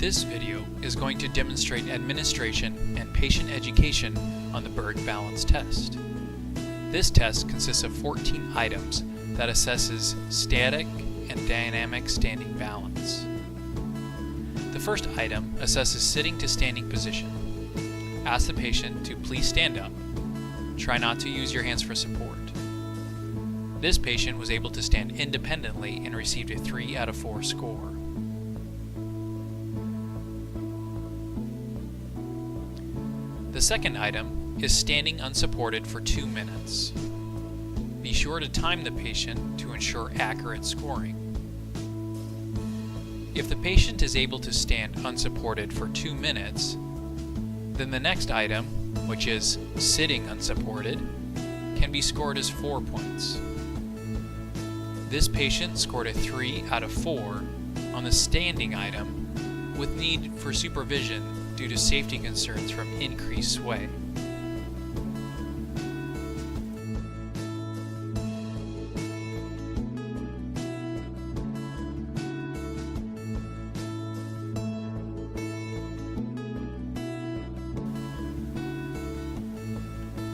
This video is going to demonstrate administration and patient education on the Berg balance test. This test consists of 14 items that assesses static and dynamic standing balance. The first item assesses sitting to standing position. Ask the patient to please stand up. Try not to use your hands for support. This patient was able to stand independently and received a 3 out of 4 score. The second item is standing unsupported for 2 minutes. Be sure to time the patient to ensure accurate scoring. If the patient is able to stand unsupported for 2 minutes, then the next item, which is sitting unsupported, can be scored as 4 points. This patient scored a 3 out of 4 on the standing item with need for supervision due to safety concerns from increased sway.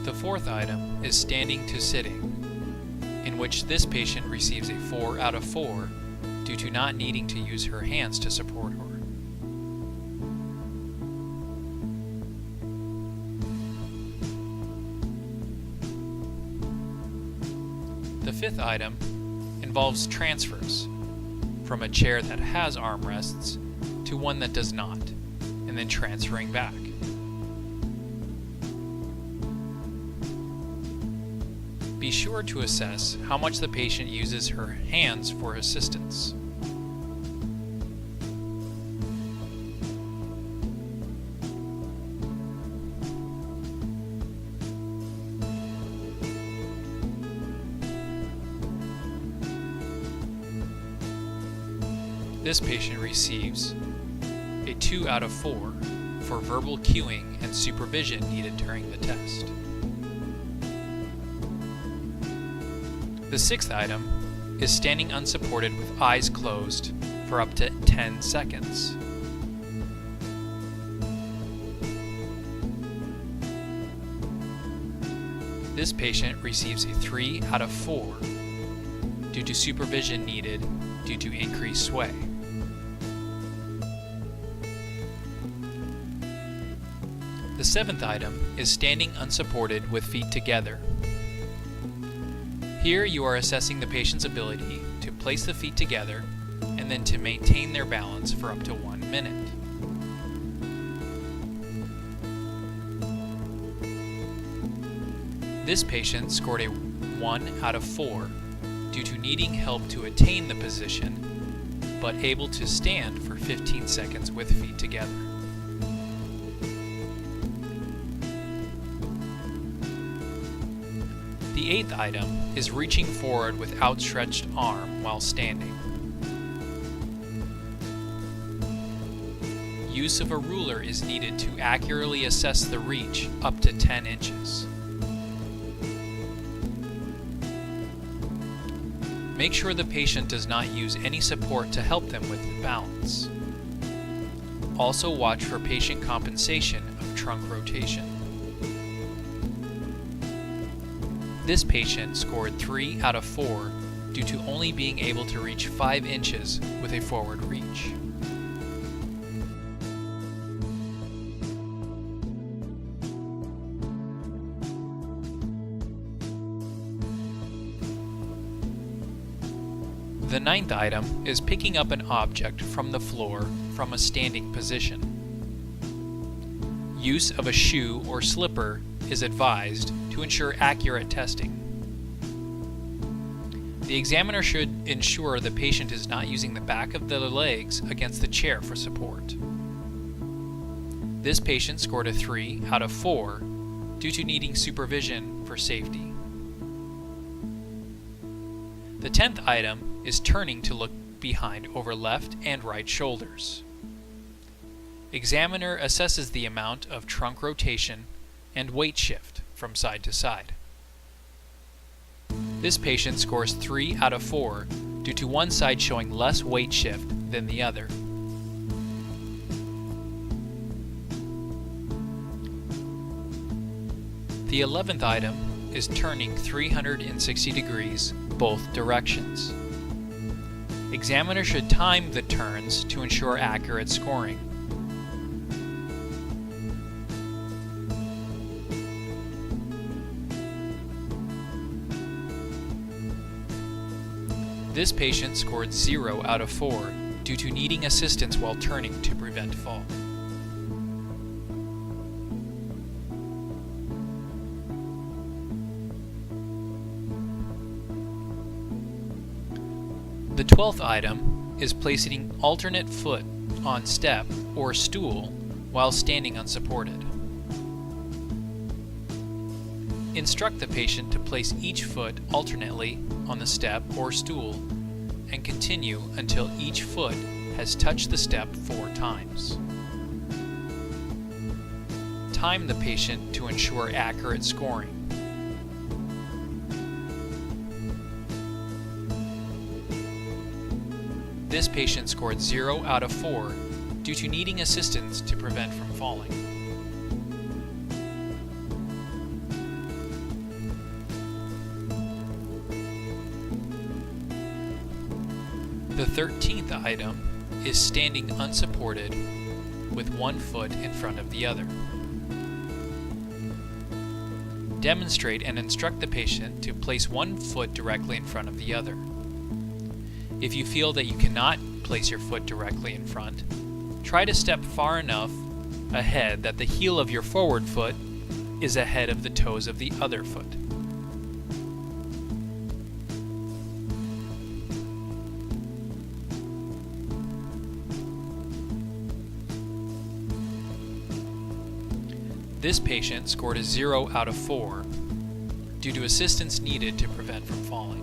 The fourth item is standing to sitting, in which this patient receives a 4 out of 4 due to not needing to use her hands to support her. The fifth item involves transfers from a chair that has armrests to one that does not, and then transferring back. Be sure to assess how much the patient uses her hands for assistance. This patient receives a 2 out of 4 for verbal cueing and supervision needed during the test. The sixth item is standing unsupported with eyes closed for up to 10 seconds. This patient receives a 3 out of 4 due to supervision needed due to increased sway. The seventh item is standing unsupported with feet together. Here you are assessing the patient's ability to place the feet together and then to maintain their balance for up to 1 minute. This patient scored a 1 out of 4 due to needing help to attain the position, but able to stand for 15 seconds with feet together. The eighth item is reaching forward with outstretched arm while standing. Use of a ruler is needed to accurately assess the reach up to 10 inches. Make sure the patient does not use any support to help them with the balance. Also watch for patient compensation of trunk rotation. This patient scored 3 out of 4 due to only being able to reach 5 inches with a forward reach. The ninth item is picking up an object from the floor from a standing position. Use of a shoe or slipper is advised to ensure accurate testing. The examiner should ensure the patient is not using the back of their legs against the chair for support. This patient scored a 3 out of 4 due to needing supervision for safety. The 10th item is turning to look behind over left and right shoulders. Examiner assesses the amount of trunk rotation and weight shift from side to side. This patient scores 3 out of 4 due to one side showing less weight shift than the other. The 11th item is turning 360 degrees both directions. Examiner should time the turns to ensure accurate scoring. This patient scored 0 out of 4 due to needing assistance while turning to prevent fall. The 12th item is placing alternate foot on step or stool while standing unsupported. Instruct the patient to place each foot alternately on the step or stool and continue until each foot has touched the step 4 times. Time the patient to ensure accurate scoring. This patient scored 0 out of 4 due to needing assistance to prevent from falling. The 13th item is standing unsupported with one foot in front of the other. Demonstrate and instruct the patient to place one foot directly in front of the other. If you feel that you cannot place your foot directly in front, try to step far enough ahead that the heel of your forward foot is ahead of the toes of the other foot. This patient scored a 0 out of 4 due to assistance needed to prevent from falling.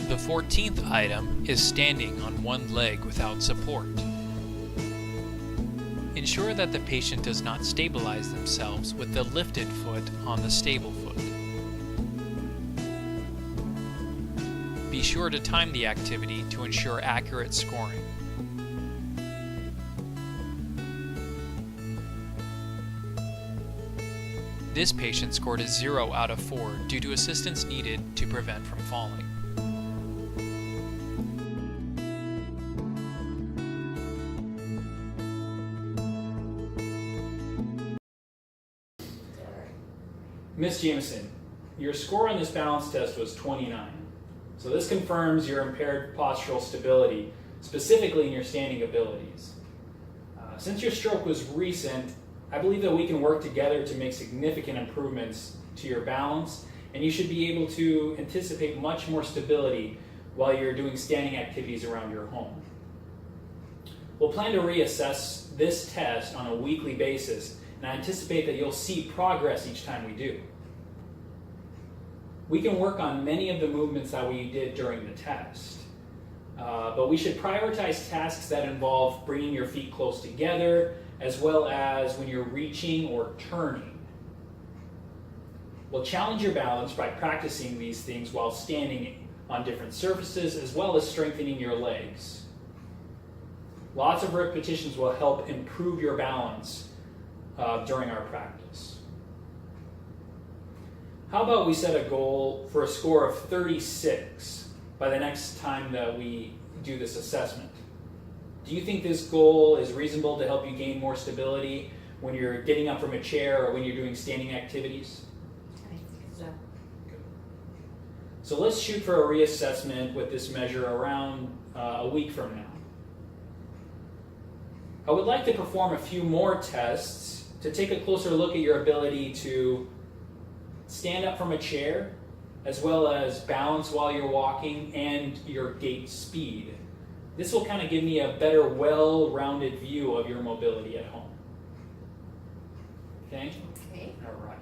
The 14th item is standing on one leg without support. Ensure that the patient does not stabilize themselves with the lifted foot on the stable foot. Be sure to time the activity to ensure accurate scoring. This patient scored a 0 out of 4 due to assistance needed to prevent from falling. Ms. Jameson, your score on this balance test was 29. So this confirms your impaired postural stability, specifically in your standing abilities. Since your stroke was recent, I believe that we can work together to make significant improvements to your balance, and you should be able to anticipate much more stability while you're doing standing activities around your home. We'll plan to reassess this test on a weekly basis, and I anticipate that you'll see progress each time we do. We can work on many of the movements that we did during the test, but we should prioritize tasks that involve bringing your feet close together, as well as when you're reaching or turning. We'll challenge your balance by practicing these things while standing on different surfaces, as well as strengthening your legs. Lots of repetitions will help improve your balance during our practice. How about we set a goal for a score of 36 by the next time that we do this assessment? Do you think this goal is reasonable to help you gain more stability when you're getting up from a chair or when you're doing standing activities? I think so. Good. So let's shoot for a reassessment with this measure around a week from now. I would like to perform a few more tests to take a closer look at your ability to stand up from a chair, as well as balance while you're walking, and your gait speed. This will kind of give me a better, well-rounded view of your mobility at home. Okay? Okay. All right.